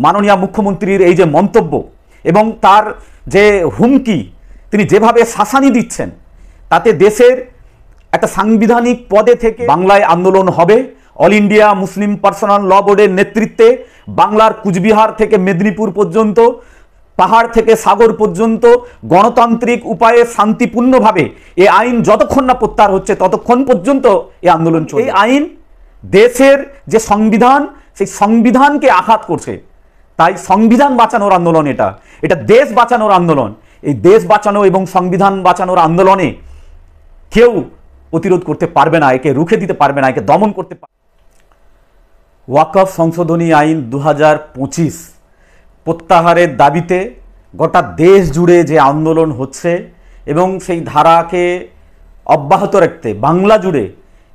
মাননীয় মুখ্যমন্ত্রীর এই যে মন্তব্য এবং তার যে হুমকি, তিনি যেভাবে শাসানি দিচ্ছেন, তাতে দেশের একটা সাংবিধানিক পদে থেকে বাংলায় আন্দোলন হবে। অল ইন্ডিয়া মুসলিম পার্সোনাল ল বোর্ডের নেতৃত্বে বাংলার কুচবিহার থেকে মেদিনীপুর পর্যন্ত, পাহাড় থেকে সাগর পর্যন্ত গণতান্ত্রিক উপায়ে শান্তিপূর্ণভাবে এই আইন যতক্ষণ না প্রত্যাহার হচ্ছে ততক্ষণ পর্যন্ত এই আন্দোলন চলবে। এই আইন দেশের যে সংবিধান, সেই সংবিধানকে আঘাত করছে। তাই সংবিধান বাঁচানোর আন্দোলন, এটা দেশ বাঁচানোর আন্দোলন। এই দেশ বাঁচানো এবং সংবিধান বাঁচানোর আন্দোলনে কেউ প্রতিরোধ করতে পারবে না, একে রুখে দিতে পারবে না, একে দমন করতে পারবে। ওয়াকফ সংশোধনী আইন 2025 প্রত্যাহারের দাবিতে গোটা দেশ জুড়ে যে আন্দোলন হচ্ছে এবং সেই ধারাকে অব্যাহত রাখতে বাংলা জুড়ে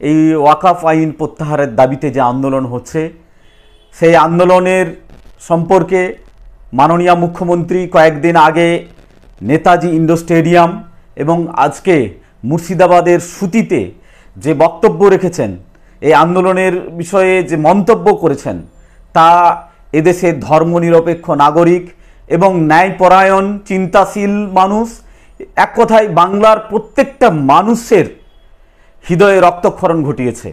এই ওয়াকফ আইন প্রত্যাহারের দাবিতে যে আন্দোলন হচ্ছে, সেই আন্দোলনের সম্পর্কে মাননীয় মুখ্যমন্ত্রী কয়েকদিন আগে নেতাজি ইন্ডোর স্টেডিয়াম এবং আজকে মুর্শিদাবাদের সুতিতে যে বক্তব্য রেখেছেন, এই আন্দোলনের বিষয়ে যে মন্তব্য করেছেন, তা এদেশের ধর্মনিরপেক্ষ নাগরিক এবং ন্যায়পরায়ণ চিন্তাশীল মানুষ, এক কথায় বাংলার প্রত্যেকটা মানুষের হৃদয়ে রক্তক্ষরণ ঘটিয়েছে।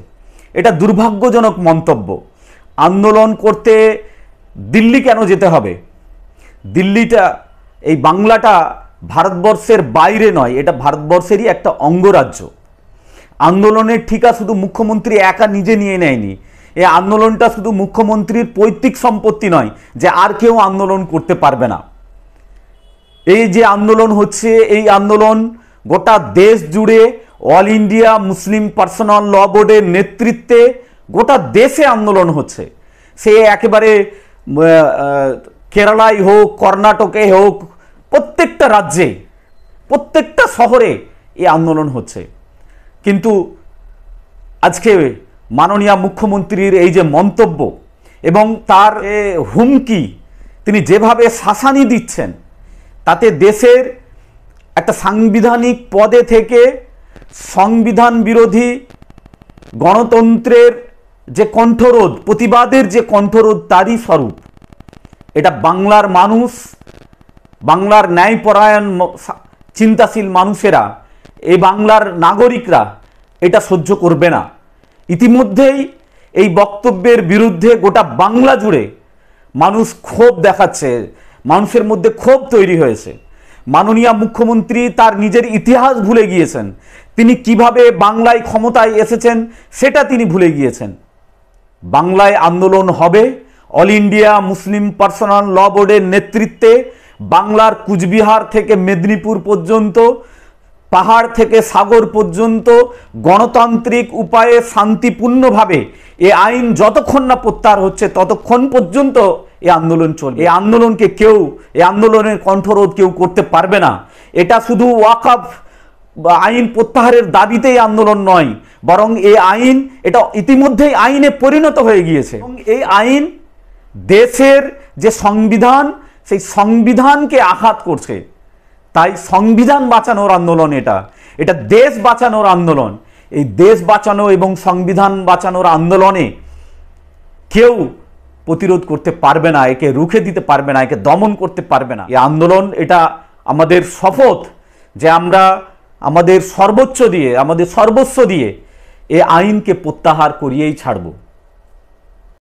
এটা দুর্ভাগ্যজনক মন্তব্য। আন্দোলন করতে দিল্লি কেন যেতে হবে? দিল্লিটা, এই বাংলাটা ভারতবর্ষের বাইরে নয়, এটা ভারতবর্ষেরই একটা অঙ্গরাজ্য। আন্দোলনের ঠিকা শুধু মুখ্যমন্ত্রী একা নিজে নিয়ে নেয়নি। এই আন্দোলনটা শুধু মুখ্যমন্ত্রীর পৈতৃক সম্পত্তি নয় যে আর কেউ আন্দোলন করতে পারবে না। এই যে আন্দোলন হচ্ছে, এই আন্দোলন গোটা দেশ জুড়ে অল ইন্ডিয়া মুসলিম পার্সোনাল ল বোর্ডের নেতৃত্বে গোটা দেশে আন্দোলন হচ্ছে। সে একেবারে কেরালায় হোক, কর্ণাটকে হোক, প্রত্যেকটা রাজ্যে, প্রত্যেকটা শহরে এই আন্দোলন হচ্ছে। কিন্তু আজকে মাননীয় মুখ্যমন্ত্রীর এই যে মন্তব্য এবং তার হুমকি, তিনি যেভাবে শাসানি দিচ্ছেন, তাতে দেশের একটা সাংবিধানিক পদে থেকে সংবিধান বিরোধী গণতন্ত্রের যে কণ্ঠরোধ, প্রতিবাদের যে কণ্ঠরোধ, তারই স্বরূপ। এটা বাংলার মানুষ, বাংলার ন্যায়পরায়ণ চিন্তাশীল মানুষেরা, এই বাংলার নাগরিকরা এটা সহ্য করবে না। ইতিমধ্যেই এই বক্তব্যের বিরুদ্ধে গোটা বাংলা জুড়ে মানুষ ক্ষোভ দেখাচ্ছে, মানুষের মধ্যে ক্ষোভ তৈরি হয়েছে। মাননীয় মুখ্যমন্ত্রী তার নিজের ইতিহাস ভুলে গিয়েছেন। তিনি কিভাবে বাংলায় ক্ষমতায় এসেছেন সেটা তিনি ভুলে গিয়েছেন। বাংলায় আন্দোলন হবে। অল ইন্ডিয়া মুসলিম পার্সোনাল ল বোর্ডের নেতৃত্বে বাংলার কুচবিহার থেকে মেদিনীপুর পর্যন্ত, পাহাড় থেকে সাগর পর্যন্ত গণতান্ত্রিক উপায়ে শান্তিপূর্ণভাবে এই আইন যতক্ষণ না প্রত্যাহার হচ্ছে ততক্ষণ পর্যন্ত এই আন্দোলন চলবে। এই আন্দোলনকে কেউ, এই আন্দোলনের কণ্ঠরোধ কেউ করতে পারবে না। এটা শুধু ওয়াকফ আইন প্রত্যাহারের দাবিতেই আন্দোলন নয়, বরং এই আইন, এটা ইতিমধ্যেই আইনে পরিণত হয়ে গিয়েছে। এবং এই আইন দেশের যে সংবিধান, সেই সংবিধানকে আঘাত করছে। তাই সংবিধান বাঁচানোর আন্দোলন, এটা দেশ বাঁচানোর আন্দোলন। এই দেশ বাঁচানো এবং সংবিধান বাঁচানোর আন্দোলনে কেউ প্রতিরোধ করতে পারবে না, একে রুখে দিতে পারবে না, একে দমন করতে পারবে না। এই আন্দোলন, এটা আমাদের শপথ যে আমরা আমাদের সর্বোচ্চ দিয়ে, আমাদের সর্বস্ব দিয়ে এই আইনকে প্রত্যাহার করিয়েই ছাড়ব।